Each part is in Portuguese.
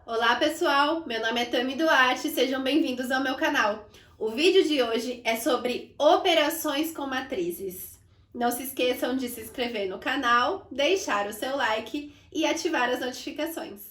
Olá pessoal, meu nome é Tami Duarte, sejam bem-vindos ao meu canal. O vídeo de hoje é sobre operações com matrizes. Não se esqueçam de se inscrever no canal, deixar o seu like e ativar as notificações.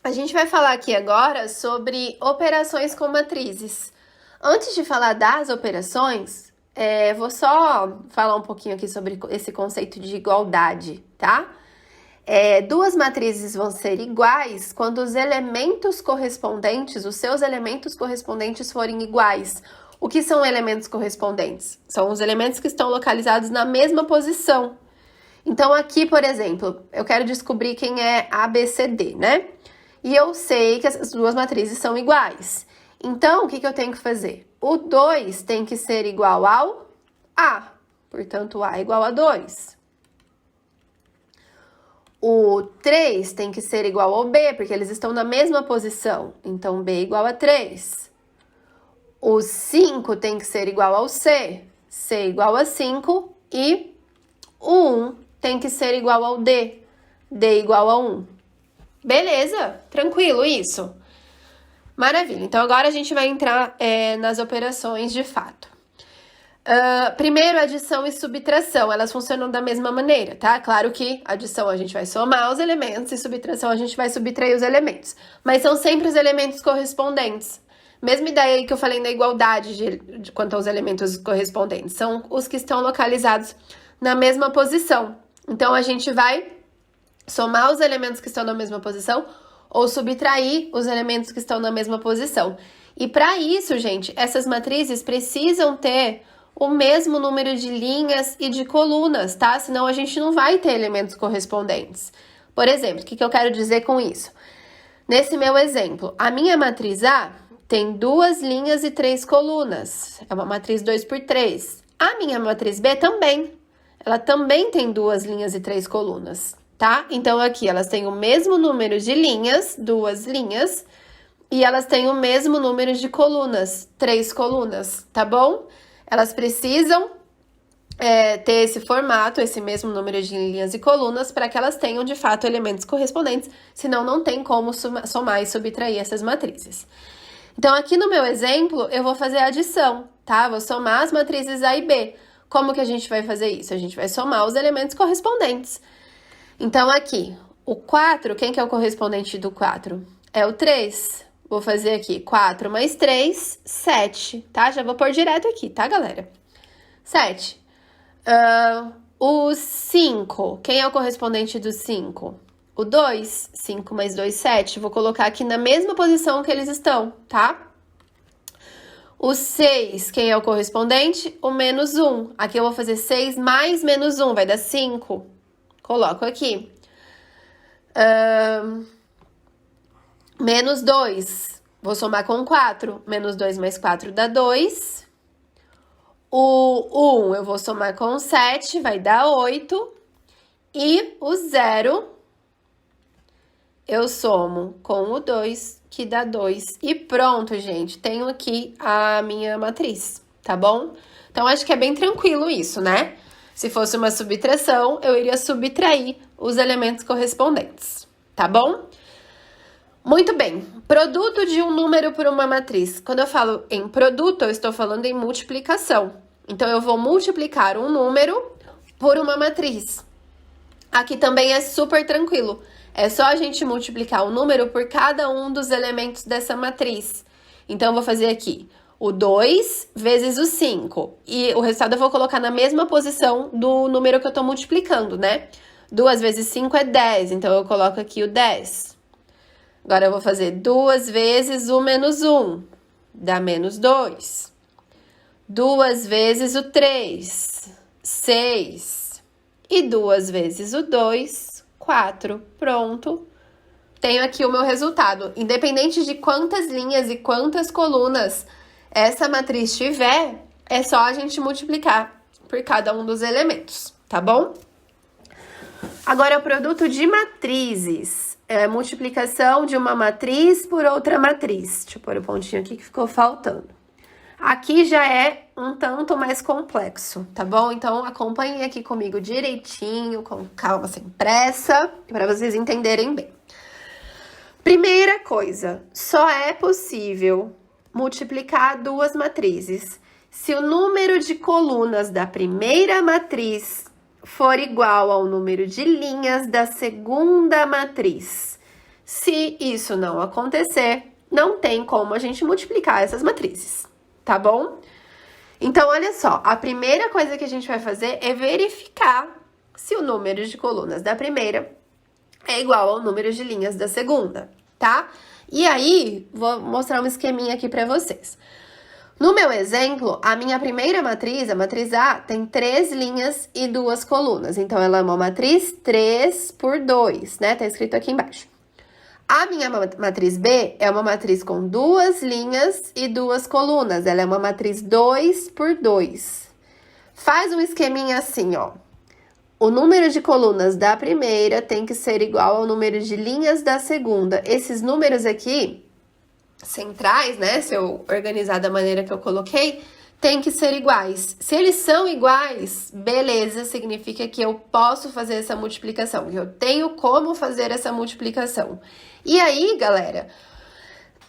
A gente vai falar aqui agora sobre operações com matrizes. Antes de falar das operações, vou só falar um pouquinho aqui sobre esse conceito de igualdade, tá? Duas matrizes vão ser iguais quando os elementos correspondentes, os seus elementos correspondentes forem iguais. O que são elementos correspondentes? São os elementos que estão localizados na mesma posição. Então aqui, por exemplo, eu quero descobrir quem é ABCD, né? E eu sei que essas duas matrizes são iguais. Então, o que eu tenho que fazer? O 2 tem que ser igual ao A. Portanto, A é igual a 2. O 3 tem que ser igual ao B, porque eles estão na mesma posição. Então, B é igual a 3. O 5 tem que ser igual ao C. C é igual a 5. E o 1 tem que ser igual ao D. D é igual a 1. Beleza? Tranquilo isso? Maravilha. Então, agora a gente vai entrar nas operações de fato. Primeiro, adição e subtração, elas funcionam da mesma maneira, tá? Claro que adição a gente vai somar os elementos e subtração a gente vai subtrair os elementos. Mas são sempre os elementos correspondentes. Mesma ideia aí que eu falei na igualdade quanto aos elementos correspondentes. São os que estão localizados na mesma posição. Então, a gente vai somar os elementos que estão na mesma posição ou subtrair os elementos que estão na mesma posição. E para isso, gente, essas matrizes precisam ter o mesmo número de linhas e de colunas, tá? Senão a gente não vai ter elementos correspondentes. Por exemplo, o que eu quero dizer com isso? Nesse meu exemplo, a minha matriz A tem 2 linhas e 3 colunas. É uma matriz 2 por 3. A minha matriz B também. Ela também tem 2 linhas e 3 colunas, tá? Então, aqui elas têm o mesmo número de linhas, 2 linhas, e elas têm o mesmo número de colunas, 3 colunas, tá bom? Elas precisam ter esse formato, esse mesmo número de linhas e colunas, para que elas tenham, de fato, elementos correspondentes, senão não tem como somar e subtrair essas matrizes. Então, aqui no meu exemplo, eu vou fazer a adição, tá? Vou somar as matrizes A e B. Como que a gente vai fazer isso? A gente vai somar os elementos correspondentes. Então, aqui, o 4, quem que é o correspondente do 4? É o 3. Vou fazer aqui 4 mais 3, 7, tá? Já vou pôr direto aqui, tá, galera? 7. O 5, quem é o correspondente do 5? O 2, 5 mais 2, 7. Vou colocar aqui na mesma posição que eles estão, tá? O 6, quem é o correspondente? O menos 1. Aqui eu vou fazer 6 mais menos 1, vai dar 5. Coloco aqui. Menos 2, vou somar com 4. Menos 2 mais 4 dá 2. O 1 eu vou somar com 7, vai dar 8. E o 0 eu somo com o 2, que dá 2. E pronto, gente, tenho aqui a minha matriz, tá bom? Então, acho que é bem tranquilo isso, né? Se fosse uma subtração, eu iria subtrair os elementos correspondentes, tá bom? Muito bem, produto de um número por uma matriz. Quando eu falo em produto, eu estou falando em multiplicação. Então, eu vou multiplicar um número por uma matriz. Aqui também é super tranquilo. É só a gente multiplicar o número por cada um dos elementos dessa matriz. Então, eu vou fazer aqui o 2 vezes o 5. E o resultado eu vou colocar na mesma posição do número que eu estou multiplicando, né? 2 vezes 5 é 10, então eu coloco aqui o 10. Agora, eu vou fazer 2 vezes o menos 1, dá menos 2. 2 vezes o 3, 6. E 2 vezes o 2, 4. Pronto. Tenho aqui o meu resultado. Independente de quantas linhas e quantas colunas essa matriz tiver, é só a gente multiplicar por cada um dos elementos, tá bom? Agora, o produto de matrizes. É multiplicação de uma matriz por outra matriz. Deixa eu pôr o pontinho aqui que ficou faltando. Aqui já é um tanto mais complexo, tá bom? Então, acompanhem aqui comigo direitinho, com calma, sem pressa, para vocês entenderem bem. Primeira coisa, só é possível multiplicar duas matrizes se o número de colunas da primeira matriz for igual ao número de linhas da segunda matriz. Se isso não acontecer, não tem como a gente multiplicar essas matrizes, tá bom? Então, olha só, a primeira coisa que a gente vai fazer é verificar se o número de colunas da primeira é igual ao número de linhas da segunda, tá? E aí, vou mostrar um esqueminha aqui pra vocês. No meu exemplo, a minha primeira matriz, a matriz A, tem 3 linhas e 2 colunas. Então, ela é uma matriz 3 por 2, né? Tá escrito aqui embaixo. A minha matriz B é uma matriz com 2 linhas e 2 colunas. Ela é uma matriz 2 por 2. Faz um esqueminha assim, ó. O número de colunas da primeira tem que ser igual ao número de linhas da segunda. Esses números aqui, centrais, né? Se eu organizar da maneira que eu coloquei, tem que ser iguais. Se eles são iguais, beleza, significa que eu posso fazer essa multiplicação, que eu tenho como fazer essa multiplicação. E aí, galera,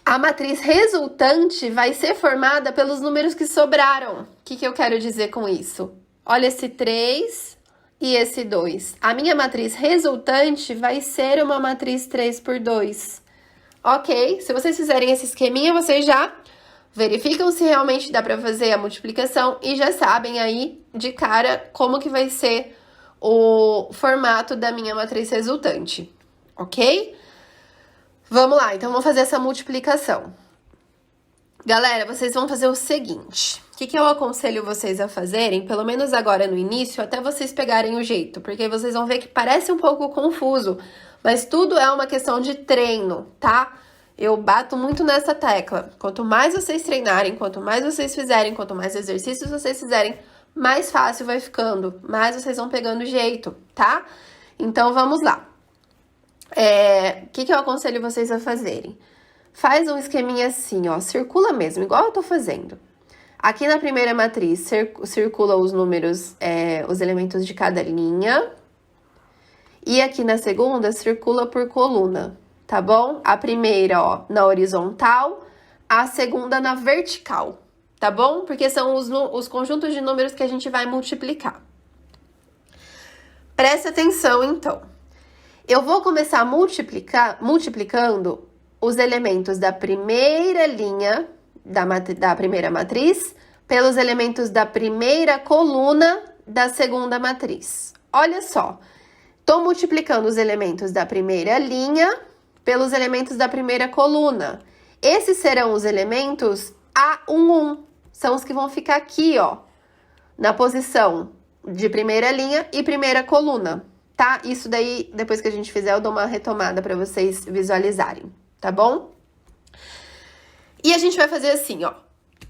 a matriz resultante vai ser formada pelos números que sobraram. O que eu quero dizer com isso? Olha esse 3 e esse 2. A minha matriz resultante vai ser uma matriz 3 por 2. Ok? Se vocês fizerem esse esqueminha, vocês já verificam se realmente dá para fazer a multiplicação e já sabem aí de cara como que vai ser o formato da minha matriz resultante. Ok? Vamos lá, então vamos fazer essa multiplicação. Galera, vocês vão fazer o seguinte. O que eu aconselho vocês a fazerem, pelo menos agora no início, até vocês pegarem o jeito, porque vocês vão ver que parece um pouco confuso, mas tudo é uma questão de treino, tá? Eu bato muito nessa tecla. Quanto mais vocês treinarem, quanto mais vocês fizerem, quanto mais exercícios vocês fizerem, mais fácil vai ficando, mais vocês vão pegando o jeito, tá? Então, vamos lá. O que eu aconselho vocês a fazerem? Faz um esqueminha assim, ó, circula mesmo, igual eu tô fazendo. Aqui na primeira matriz, circula os números, os elementos de cada linha. E aqui na segunda, circula por coluna, tá bom? A primeira, ó, na horizontal, a segunda na vertical, tá bom? Porque são os conjuntos de números que a gente vai multiplicar. Presta atenção, então. Eu vou começar multiplicando os elementos da primeira linha, da primeira matriz, pelos elementos da primeira coluna da segunda matriz. Olha só, tô multiplicando os elementos da primeira linha pelos elementos da primeira coluna. Esses serão os elementos A11, são os que vão ficar aqui, ó, na posição de primeira linha e primeira coluna, tá? Isso daí, depois que a gente fizer, eu dou uma retomada para vocês visualizarem, tá bom? E a gente vai fazer assim, ó,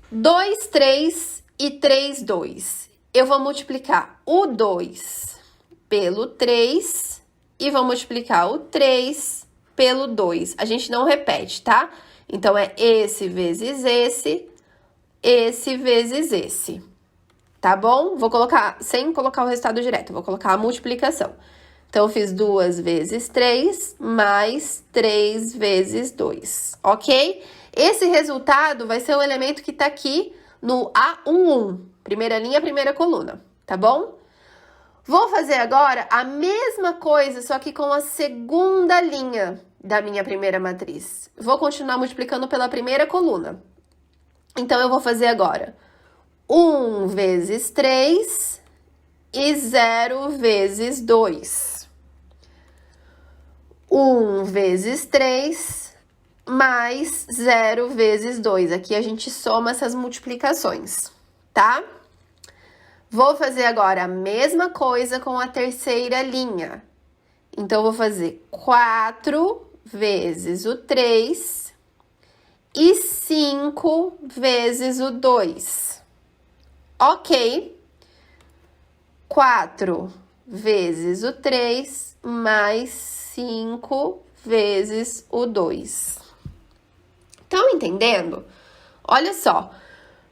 2, 3 e 3, 2. Eu vou multiplicar o 2 pelo 3 e vou multiplicar o 3 pelo 2. A gente não repete, tá? Então, é esse vezes esse vezes esse. Tá bom? Vou colocar, sem colocar o resultado direto, vou colocar a multiplicação. Então, eu fiz 2 vezes 3 mais 3 vezes 2, ok? Esse resultado vai ser o elemento que tá aqui no A11, primeira linha, primeira coluna, tá bom? Vou fazer agora a mesma coisa, só que com a segunda linha da minha primeira matriz. Vou continuar multiplicando pela primeira coluna. Então, eu vou fazer agora 1 vezes 3 e 0 vezes 2. 1 vezes 3 mais 0 vezes 2. Aqui a gente soma essas multiplicações, tá? Vou fazer agora a mesma coisa com a terceira linha. Então, eu vou fazer 4 vezes o 3 e 5 vezes o 2. Ok. 4 vezes o 3 mais 5 vezes o 2. Estão entendendo? Olha só.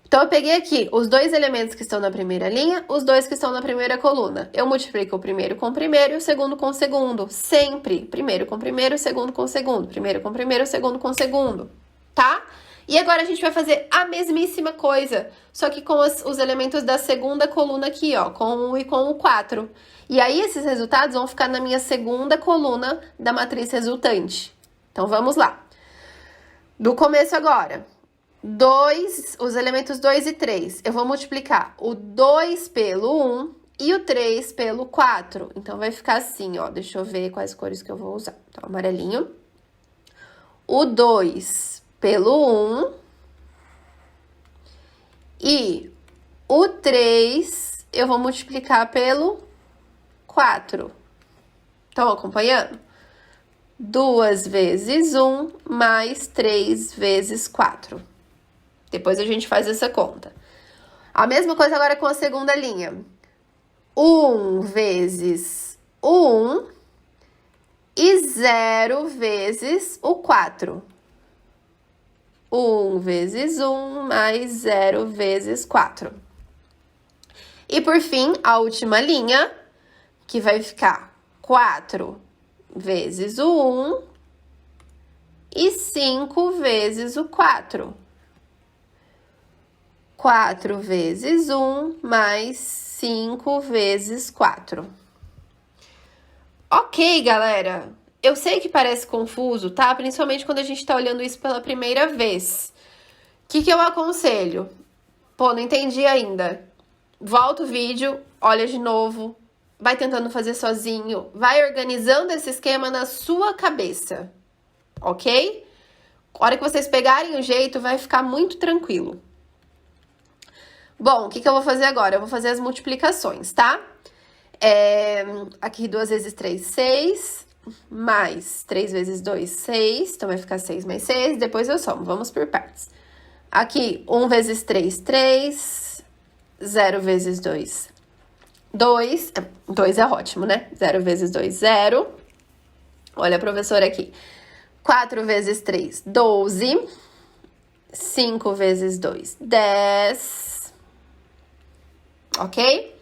Então, eu peguei aqui os dois elementos que estão na primeira linha, os dois que estão na primeira coluna. Eu multiplico o primeiro com o primeiro e o segundo com o segundo. Sempre. Primeiro com o primeiro, segundo com o segundo. Primeiro com o primeiro, segundo com o segundo. Tá? E agora a gente vai fazer a mesmíssima coisa, só que com os elementos da segunda coluna aqui, ó, com o 1 e com o 4. E aí, esses resultados vão ficar na minha segunda coluna da matriz resultante. Então, vamos lá. Do começo agora. Os elementos 2 e 3, eu vou multiplicar o 2 pelo 1 e o 3 pelo 4. Então, vai ficar assim, ó, deixa eu ver quais cores que eu vou usar. Então, amarelinho. O 2 pelo 1 e o 3 eu vou multiplicar pelo 4. Estão acompanhando? 2 vezes 1 mais 3 vezes 4. Depois a gente faz essa conta. A mesma coisa agora com a segunda linha. 1 vezes o 1 e 0 vezes o 4. 1 vezes 1 mais 0 vezes 4. E por fim, a última linha, que vai ficar 4 vezes o 1 e 5 vezes o 4. 4 vezes 1 mais 5 vezes 4. Ok, galera. Eu sei que parece confuso, tá? Principalmente quando a gente tá olhando isso pela primeira vez. O que eu aconselho? Pô, não entendi ainda. Volta o vídeo, olha de novo, vai tentando fazer sozinho, vai organizando esse esquema na sua cabeça, ok? A hora que vocês pegarem o jeito, vai ficar muito tranquilo. Bom, o que eu vou fazer agora? Eu vou fazer as multiplicações, tá? Aqui 2 vezes 3, 6, mais 3 vezes 2, 6, então vai ficar 6 mais 6, depois eu somo, vamos por partes. Aqui, 1 vezes 3, 3, 0 vezes 2, 2, 2 é ótimo, né? 0 vezes 2, 0. Olha a professora aqui. 4 vezes 3, 12. 5 vezes 2, 10. Ok?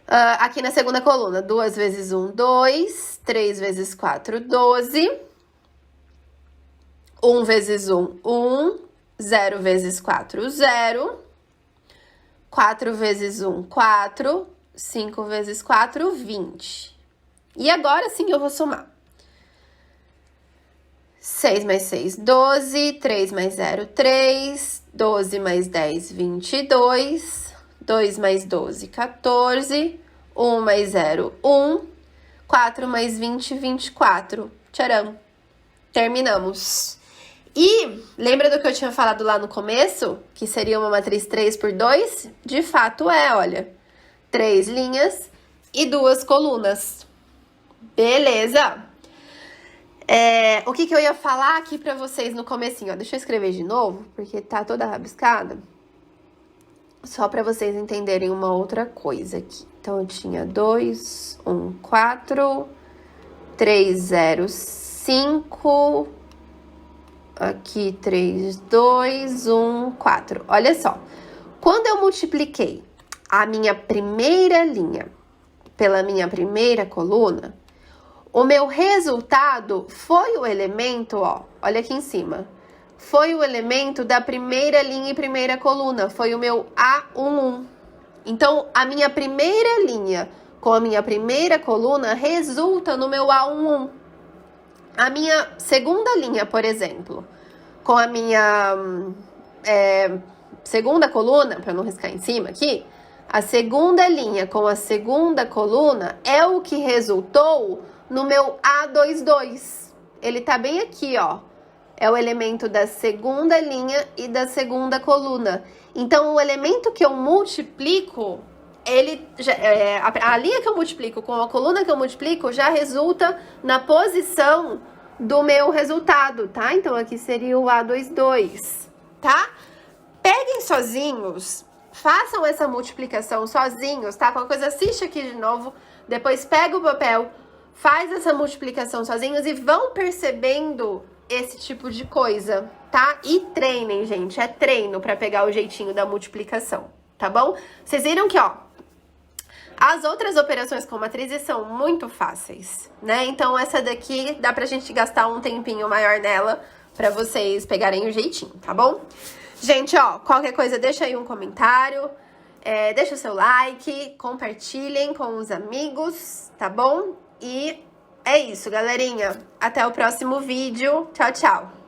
Aqui na segunda coluna, 2 vezes 1, 2. 3 vezes 4, 12. 1 vezes 1, 1. 0 vezes 4, 0. 4 vezes 1, 4. 5 vezes 4, 20. E agora sim eu vou somar. 6 mais 6, 12. 3 mais 0, 3. 12 mais 10, 22. 2 mais 12, 14. 1 mais 0, 1. 4 mais 20, 24. Tcharam! Terminamos. E lembra do que eu tinha falado lá no começo? Que seria uma matriz 3 por 2? De fato é, olha. 3 linhas e 2 colunas. Beleza? O que eu ia falar aqui pra vocês no comecinho, ó. Deixa eu escrever de novo, porque tá toda rabiscada. Só pra vocês entenderem uma outra coisa aqui. Então, eu tinha 2, 1, 4, 3, 0, 5... Aqui, 3, 2, 1, 4. Olha só. Quando eu multipliquei a minha primeira linha pela minha primeira coluna, o meu resultado foi o elemento, ó, olha aqui em cima. Foi o elemento da primeira linha e primeira coluna. Foi o meu A11. Então, a minha primeira linha com a minha primeira coluna resulta no meu A11. A minha segunda linha, por exemplo, com a minha segunda coluna, para não riscar em cima aqui, a segunda linha com a segunda coluna é o que resultou no meu A22. Ele tá bem aqui, ó. É o elemento da segunda linha e da segunda coluna. Então, o elemento que eu multiplico, a linha que eu multiplico com a coluna que eu multiplico já resulta na posição do meu resultado, tá? Então, aqui seria o A22, tá? Peguem sozinhos, façam essa multiplicação sozinhos, tá? Qualquer coisa, assiste aqui de novo, depois pega o papel, faz essa multiplicação sozinhos e vão percebendo esse tipo de coisa, tá? E treinem, gente, é treino pra pegar o jeitinho da multiplicação, tá bom? Vocês viram que, ó, as outras operações com matrizes são muito fáceis, né? Então, essa daqui dá pra gente gastar um tempinho maior nela pra vocês pegarem o jeitinho, tá bom? Gente, ó, qualquer coisa deixa aí um comentário, deixa o seu like, compartilhem com os amigos, tá bom? E é isso, galerinha. Até o próximo vídeo. Tchau, tchau!